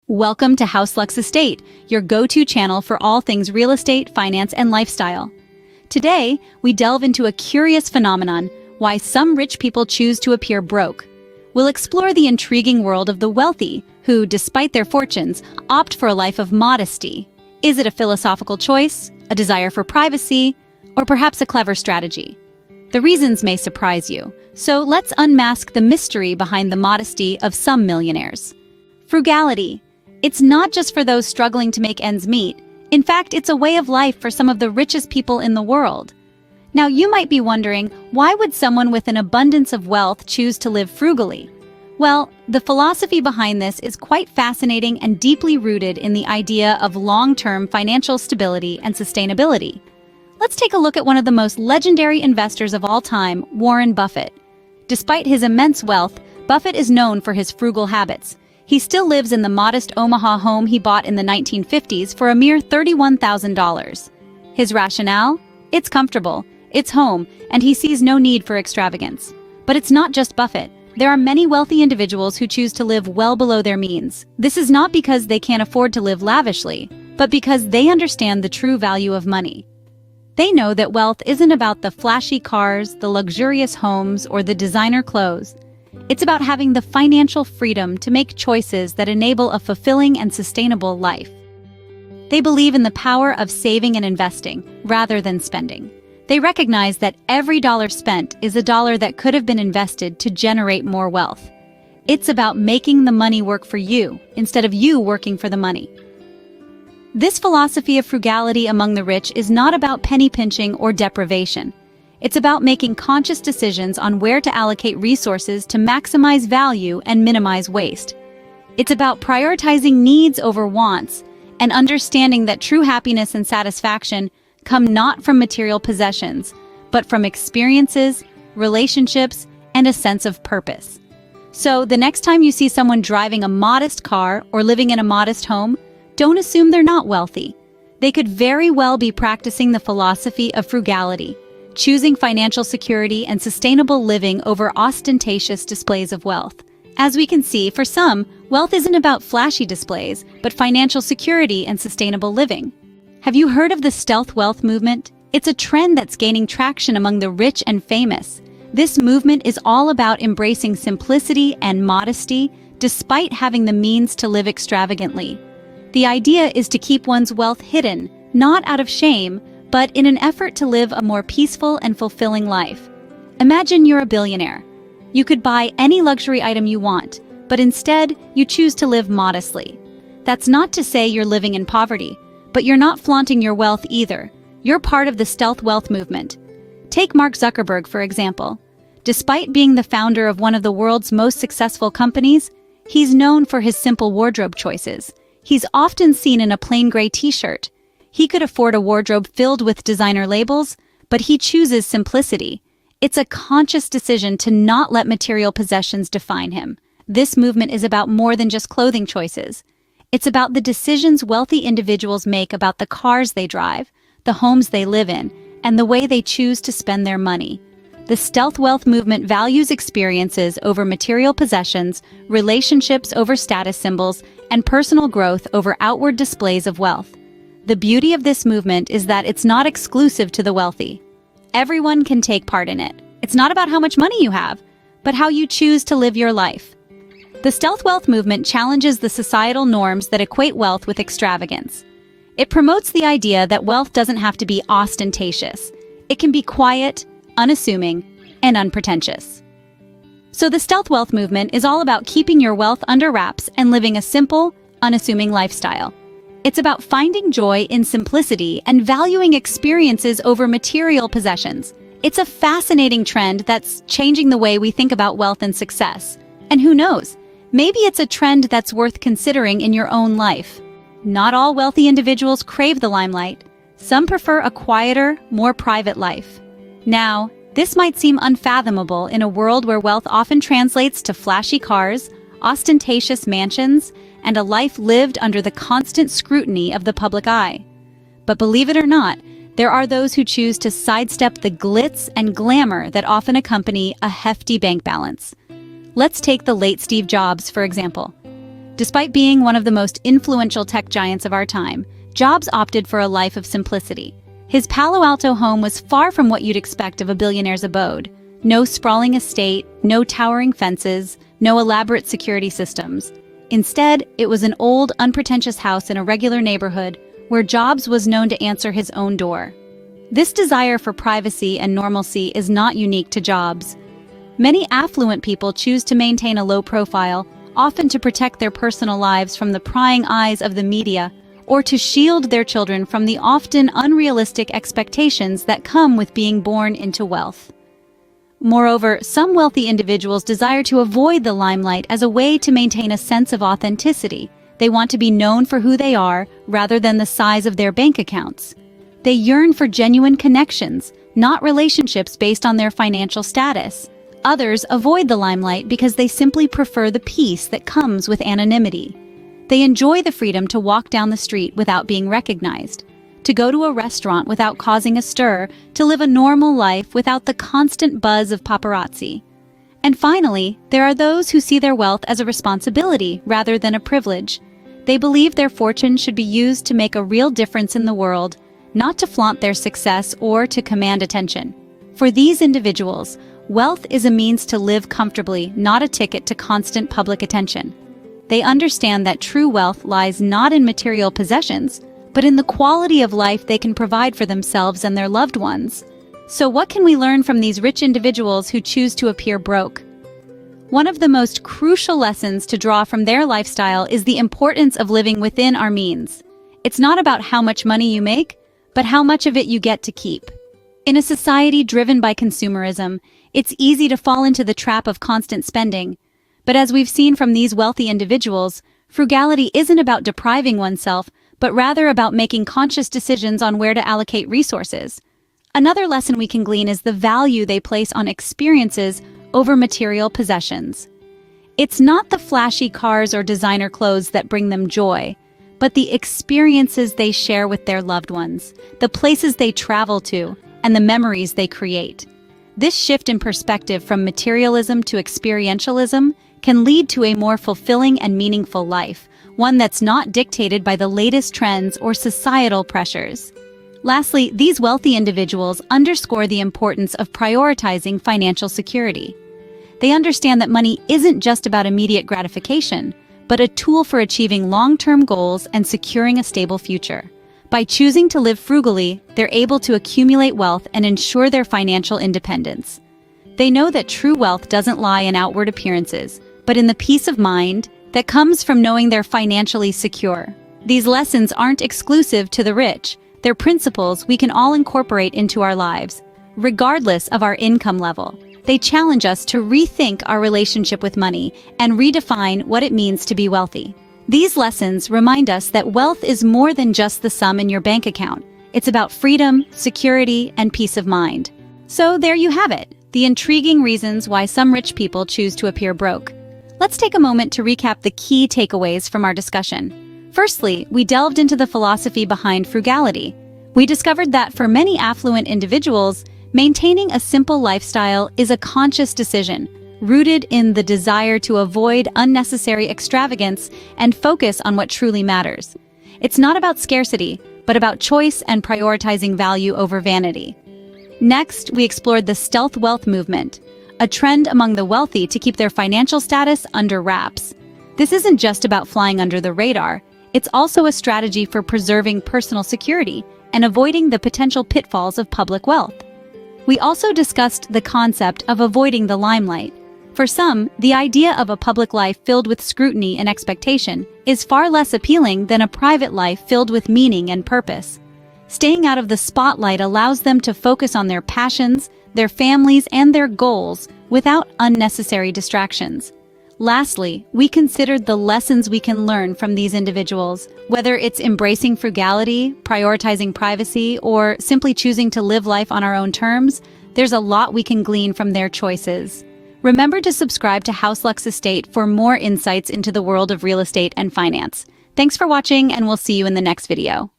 Welcome to House Lux Estate, your go-to channel for all things real estate, finance, and lifestyle. Today, we delve into a curious phenomenon, why some rich people choose to appear broke. We'll explore the intriguing world of the wealthy, who, despite their fortunes, opt for a life of modesty. Is it a philosophical choice, a desire for privacy, or perhaps a clever strategy? The reasons may surprise you, so let's unmask the mystery behind the modesty of some millionaires. Frugality. It's not just for those struggling to make ends meet. In fact, it's a way of life for some of the richest people in the world. Now, you might be wondering, why would someone with an abundance of wealth choose to live frugally? Well, the philosophy behind this is quite fascinating and deeply rooted in the idea of long-term financial stability and sustainability. Let's take a look at one of the most legendary investors of all time, Warren Buffett. Despite his immense wealth, Buffett is known for his frugal habits. He still lives in the modest Omaha home he bought in the 1950s for a mere $31,000. His rationale? It's comfortable, it's home, and he sees no need for extravagance. But it's not just Buffett. There are many wealthy individuals who choose to live well below their means. This is not because they can't afford to live lavishly, but because they understand the true value of money. They know that wealth isn't about the flashy cars, the luxurious homes, or the designer clothes. It's about having the financial freedom to make choices that enable a fulfilling and sustainable life. They believe in the power of saving and investing, rather than spending. They recognize that every dollar spent is a dollar that could have been invested to generate more wealth. It's about making the money work for you, instead of you working for the money. This philosophy of frugality among the rich is not about penny pinching or deprivation. It's about making conscious decisions on where to allocate resources to maximize value and minimize waste. It's about prioritizing needs over wants and understanding that true happiness and satisfaction come not from material possessions, but from experiences, relationships, and a sense of purpose. So, the next time you see someone driving a modest car or living in a modest home, don't assume they're not wealthy. They could very well be practicing the philosophy of frugality, choosing financial security and sustainable living over ostentatious displays of wealth. As we can see, for some, wealth isn't about flashy displays, but financial security and sustainable living. Have you heard of the stealth wealth movement? It's a trend that's gaining traction among the rich and famous. This movement is all about embracing simplicity and modesty, despite having the means to live extravagantly. The idea is to keep one's wealth hidden, not out of shame, but in an effort to live a more peaceful and fulfilling life. Imagine you're a billionaire. You could buy any luxury item you want, but instead, you choose to live modestly. That's not to say you're living in poverty, but you're not flaunting your wealth either. You're part of the stealth wealth movement. Take Mark Zuckerberg, for example. Despite being the founder of one of the world's most successful companies, he's known for his simple wardrobe choices. He's often seen in a plain gray t-shirt. He could afford a wardrobe filled with designer labels, but he chooses simplicity. It's a conscious decision to not let material possessions define him. This movement is about more than just clothing choices. It's about the decisions wealthy individuals make about the cars they drive, the homes they live in, and the way they choose to spend their money. The stealth wealth movement values experiences over material possessions, relationships over status symbols, and personal growth over outward displays of wealth. The beauty of this movement is that it's not exclusive to the wealthy. Everyone can take part in it. It's not about how much money you have, but how you choose to live your life. The stealth wealth movement challenges the societal norms that equate wealth with extravagance. It promotes the idea that wealth doesn't have to be ostentatious. It can be quiet, unassuming, and unpretentious. So the stealth wealth movement is all about keeping your wealth under wraps and living a simple, unassuming lifestyle. It's about finding joy in simplicity and valuing experiences over material possessions. It's a fascinating trend that's changing the way we think about wealth and success. And who knows, maybe it's a trend that's worth considering in your own life. Not all wealthy individuals crave the limelight. Some prefer a quieter, more private life. Now, this might seem unfathomable in a world where wealth often translates to flashy cars, ostentatious mansions, and a life lived under the constant scrutiny of the public eye. But believe it or not, there are those who choose to sidestep the glitz and glamour that often accompany a hefty bank balance. Let's take the late Steve Jobs, for example. Despite being one of the most influential tech giants of our time, Jobs opted for a life of simplicity. His Palo Alto home was far from what you'd expect of a billionaire's abode. No sprawling estate, no towering fences, no elaborate security systems. Instead, it was an old, unpretentious house in a regular neighborhood where Jobs was known to answer his own door. This desire for privacy and normalcy is not unique to Jobs. Many affluent people choose to maintain a low profile, often to protect their personal lives from the prying eyes of the media or to shield their children from the often unrealistic expectations that come with being born into wealth. Moreover, some wealthy individuals desire to avoid the limelight as a way to maintain a sense of authenticity. They want to be known for who they are rather than the size of their bank accounts. They yearn for genuine connections, not relationships based on their financial status. Others avoid the limelight because they simply prefer the peace that comes with anonymity. They enjoy the freedom to walk down the street without being recognized, to go to a restaurant without causing a stir, to live a normal life without the constant buzz of paparazzi. And finally, there are those who see their wealth as a responsibility rather than a privilege. They believe their fortune should be used to make a real difference in the world, not to flaunt their success or to command attention. For these individuals, wealth is a means to live comfortably, not a ticket to constant public attention. They understand that true wealth lies not in material possessions, but in the quality of life they can provide for themselves and their loved ones. So what can we learn from these rich individuals who choose to appear broke? One of the most crucial lessons to draw from their lifestyle is the importance of living within our means. It's not about how much money you make, but how much of it you get to keep. In a society driven by consumerism, it's easy to fall into the trap of constant spending. But as we've seen from these wealthy individuals, frugality isn't about depriving oneself, but rather about making conscious decisions on where to allocate resources. Another lesson we can glean is the value they place on experiences over material possessions. It's not the flashy cars or designer clothes that bring them joy, but the experiences they share with their loved ones, the places they travel to, and the memories they create. This shift in perspective from materialism to experientialism can lead to a more fulfilling and meaningful life, one that's not dictated by the latest trends or societal pressures. Lastly, these wealthy individuals underscore the importance of prioritizing financial security. They understand that money isn't just about immediate gratification, but a tool for achieving long-term goals and securing a stable future. By choosing to live frugally, they're able to accumulate wealth and ensure their financial independence. They know that true wealth doesn't lie in outward appearances, but in the peace of mind that comes from knowing they're financially secure. These lessons aren't exclusive to the rich. They're principles we can all incorporate into our lives, regardless of our income level. They challenge us to rethink our relationship with money and redefine what it means to be wealthy. These lessons remind us that wealth is more than just the sum in your bank account. It's about freedom, security, and peace of mind. So there you have it, the intriguing reasons why some rich people choose to appear broke. Let's take a moment to recap the key takeaways from our discussion. Firstly, we delved into the philosophy behind frugality. We discovered that for many affluent individuals, maintaining a simple lifestyle is a conscious decision, rooted in the desire to avoid unnecessary extravagance and focus on what truly matters. It's not about scarcity, but about choice and prioritizing value over vanity. Next, we explored the stealth wealth movement, a trend among the wealthy to keep their financial status under wraps. This isn't just about flying under the radar, it's also a strategy for preserving personal security and avoiding the potential pitfalls of public wealth. We also discussed the concept of avoiding the limelight. For some, the idea of a public life filled with scrutiny and expectation is far less appealing than a private life filled with meaning and purpose. Staying out of the spotlight allows them to focus on their passions, their families, and their goals without unnecessary distractions. Lastly, we considered the lessons we can learn from these individuals, whether it's embracing frugality, prioritizing privacy, or simply choosing to live life on our own terms. There's a lot we can glean from their choices. Remember to subscribe to House Lux Estate for more insights into the world of real estate and finance. Thanks for watching, and we'll see you in the next video.